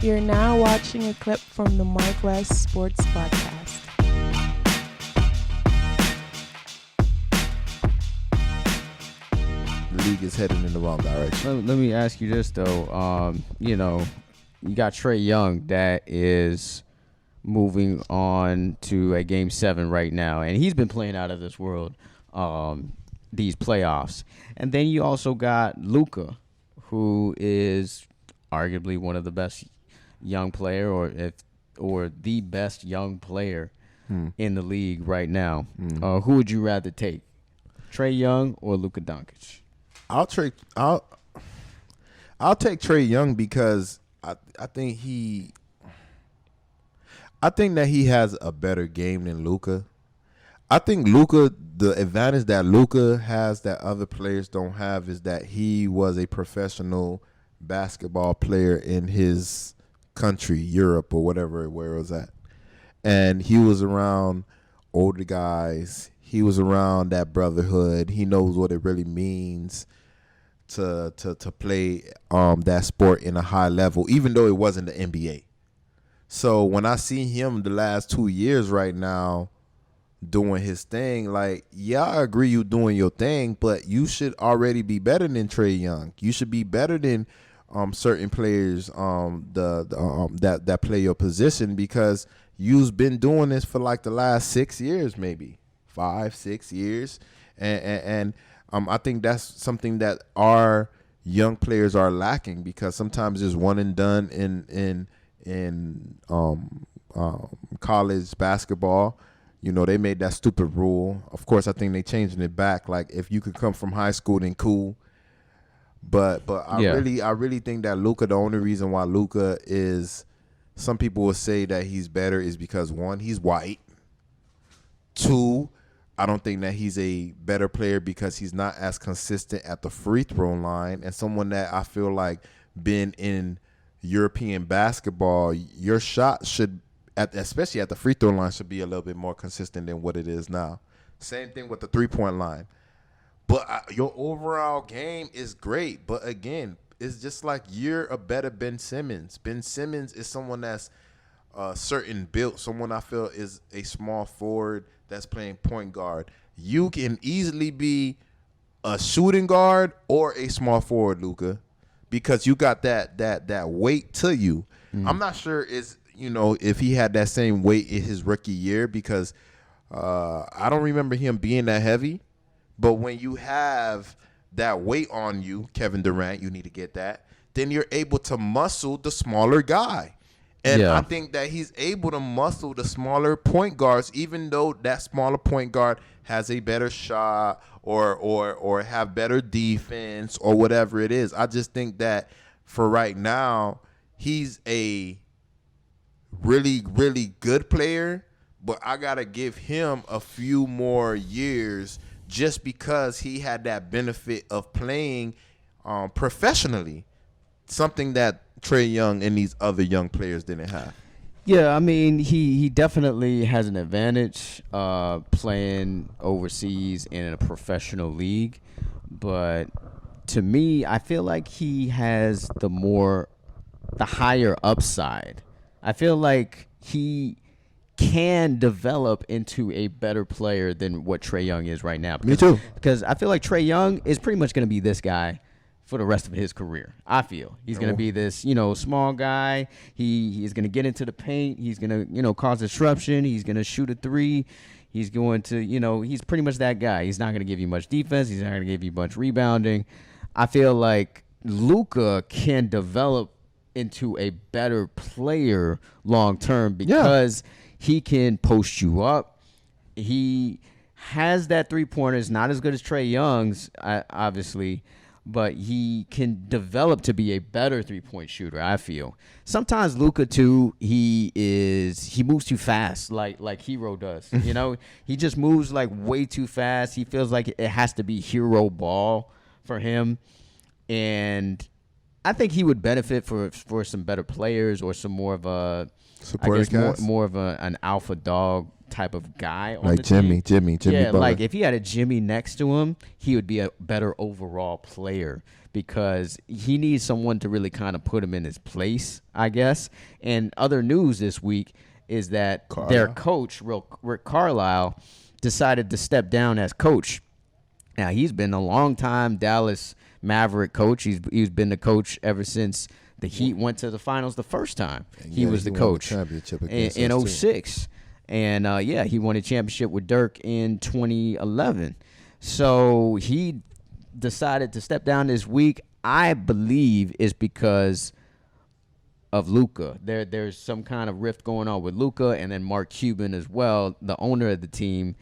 You're now watching a clip from the MarcWes Sports Podcast. The league is heading in the wrong direction. Let me ask you this though. You got Trae Young that is moving on to a Game 7 right now, and he's been playing out of this world these playoffs. And then you also got Luka, who is arguably one of the best young player, or the best young player in the league right now. Who would you rather take, Trae Young or Luka Doncic? I'll take Trae Young because I think that he has a better game than Luka. I think the advantage that Luka has that other players don't have is that he was a professional basketball player in his country, Europe or where it was at. And he was around older guys. He was around that brotherhood. He knows what it really means to play that sport in a high level, even though it wasn't the NBA. So when I see him the last 2 years right now doing his thing, like, yeah, I agree you doing your thing, but you should already be better than Trae Young. You should be better than certain players that play your position, because you've been doing this for like the last 6 years, maybe 5-6 years, and I think that's something that our young players are lacking, because sometimes it's one and done in college basketball. They made that stupid rule. Of course, I think they changing it back. Like, if you could come from high school, then cool. But I really think that Luka, the only reason why Luka is, some people will say that he's better is because, one, he's white. Two, I don't think that he's a better player because he's not as consistent at the free throw line. And someone that I feel like been in European basketball, your shot should, especially at the free throw line, should be a little bit more consistent than what it is now. Same thing with the 3-point line. But your overall game is great. But again, it's just like you're a better Ben Simmons. Ben Simmons is someone that's certain built, someone I feel is a small forward that's playing point guard. You can easily be a shooting guard or a small forward, Luka, because you got that weight to you. I'm not sure if he had that same weight in his rookie year, because I don't remember him being that heavy. But when you have that weight on you, Kevin Durant, you need to get that, then you're able to muscle the smaller guy. And I think that he's able to muscle the smaller point guards, even though that smaller point guard has a better shot or have better defense or whatever it is. I just think that for right now, he's a really, really good player, but I got to give him a few more years just because he had that benefit of playing professionally, something that Trae Young and these other young players didn't have. Yeah, I mean, he definitely has an advantage playing overseas in a professional league. But to me, I feel like he has the higher upside. I feel like he can develop into a better player than what Trae Young is right now. Me too. Because I feel like Trae Young is pretty much going to be this guy for the rest of his career. I feel he's going to be this, small guy. He is going to get into the paint. He's going to, cause disruption. He's going to shoot a three. He's going to, he's pretty much that guy. He's not going to give you much defense. He's not going to give you much rebounding. I feel like Luka can develop into a better player long term because he can post you up. He has that 3-pointer. It's not as good as Trae Young's, obviously, but he can develop to be a better 3-point shooter, I feel. Sometimes Luka, too, he moves too fast, like Hero does. He just moves like way too fast. He feels like it has to be hero ball for him. And I think he would benefit for some better players or some more of a, more of an alpha dog type of guy on like the team. Jimmy Yeah, Butler. like if he had a Jimmy next to him, he would be a better overall player because he needs someone to really kind of put him in his place, I guess. And other news this week is that their coach, Rick Carlisle, decided to step down as coach. Now, he's been a long-time Dallas Maverick coach. He's been the coach ever since the Heat went to the finals the first time. He was the coach in 06. And, he won a championship with Dirk in 2011. So he decided to step down this week. I believe is because of Luka. There's some kind of rift going on with Luka, and then Mark Cuban as well, the owner of the team,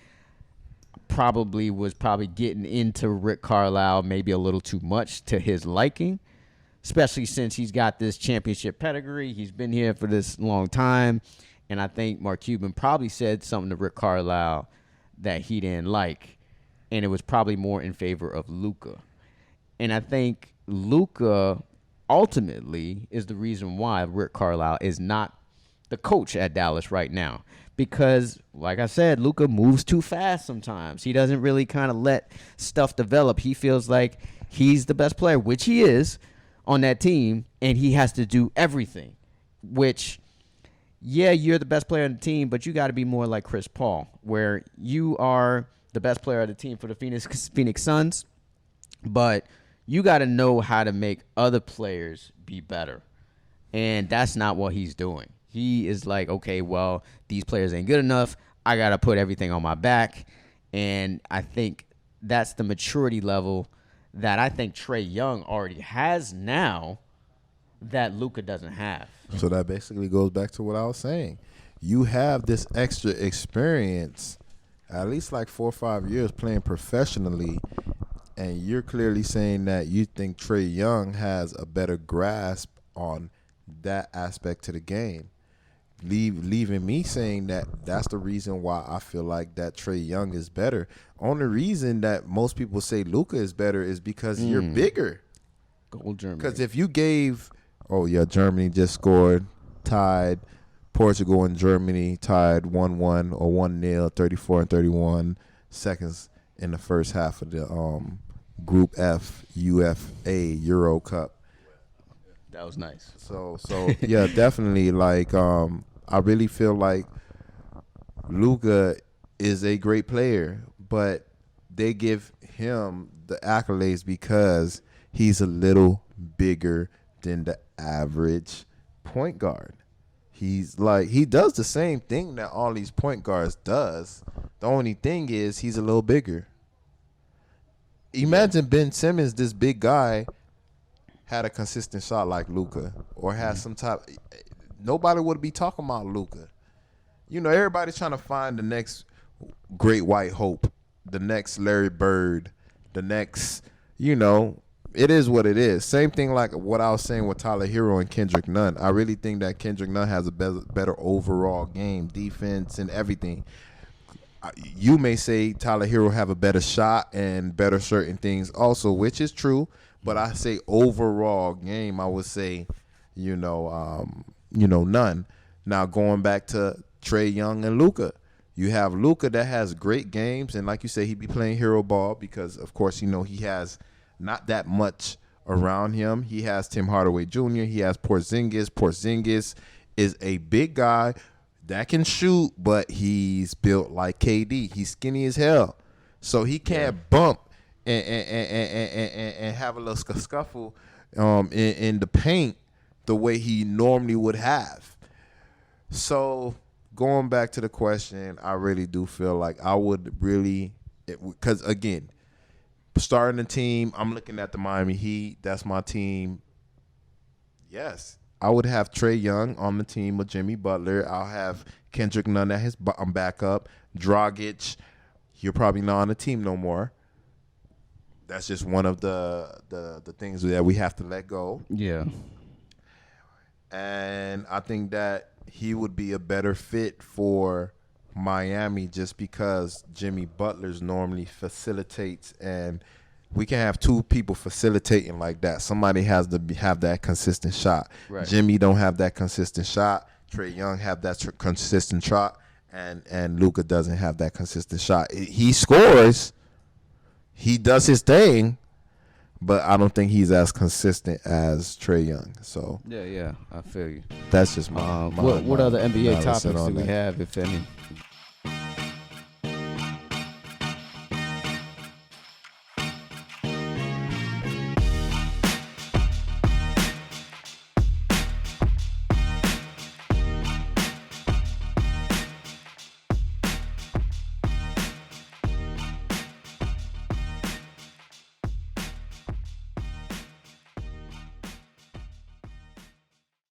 was getting into Rick Carlisle maybe a little too much to his liking, especially since he's got this championship pedigree. He's been here for this long time, and I think Mark Cuban probably said something to Rick Carlisle that he didn't like, and it was probably more in favor of Luka. And I think Luka ultimately is the reason why Rick Carlisle is not the coach at Dallas right now. Because, like I said, Luka moves too fast sometimes. He doesn't really kind of let stuff develop. He feels like he's the best player, which he is, on that team, and he has to do everything. Which, yeah, you're the best player on the team, but you got to be more like Chris Paul, where you are the best player of the team for the Phoenix Suns, but you got to know how to make other players be better. And that's not what he's doing. He is like, okay, well, these players ain't good enough. I got to put everything on my back. And I think that's the maturity level that I think Trae Young already has now that Luka doesn't have. So that basically goes back to what I was saying. You have this extra experience, at least like 4 or 5 years playing professionally, and you're clearly saying that you think Trae Young has a better grasp on that aspect to the game. Leaving me saying that that's the reason why I feel like that Trae Young is better. Only reason that most people say Luka is better is because you're bigger. Gold Germany. Because if you gave, Germany just scored, tied. Portugal and Germany tied 1-1 or 1-0, 34 and 31 seconds in the first half of the Group F UFA Euro Cup. That was nice. So yeah, definitely. Like, I really feel like Luka is a great player, but they give him the accolades because he's a little bigger than the average point guard. He's like, he does the same thing that all these point guards does. The only thing is he's a little bigger. Imagine Ben Simmons, this big guy, had a consistent shot like Luka, or had some type. Nobody would be talking about Luka. Everybody's trying to find the next great white hope, the next Larry Bird, the next, it is what it is. Same thing like what I was saying with Tyler Hero and Kendrick Nunn. I really think that Kendrick Nunn has a better overall game, defense, and everything. You may say Tyler Hero have a better shot and better certain things also, which is true. But I say overall game, I would say, Nunn. Now going back to Trae Young and Luka, you have Luka that has great games, and like you say, he be playing hero ball because, of course, he has not that much around him. He has Tim Hardaway Jr. He has Porzingis. Porzingis is a big guy that can shoot, but he's built like KD. He's skinny as hell, so he can't bump and have a little scuffle in the paint the way he normally would have. So going back to the question, I really do feel like I would really, because again, starting the team, I'm looking at the Miami Heat. That's my team. Yes, I would have Trae Young on the team with Jimmy Butler. I'll have Kendrick Nunn at his backup. Dragic, you're probably not on the team no more. That's just one of the things that we have to let go. Yeah. And I think that he would be a better fit for Miami just because Jimmy Butler's normally facilitates, and we can have two people facilitating like that. Somebody has to have that consistent shot. Right. Jimmy don't have that consistent shot. Trae Young have that consistent shot, and Luka doesn't have that consistent shot. He scores. He does his thing, but I don't think he's as consistent as Trae Young. So yeah, I feel you. That's just my what other NBA analysis topics on do we that. have, if any?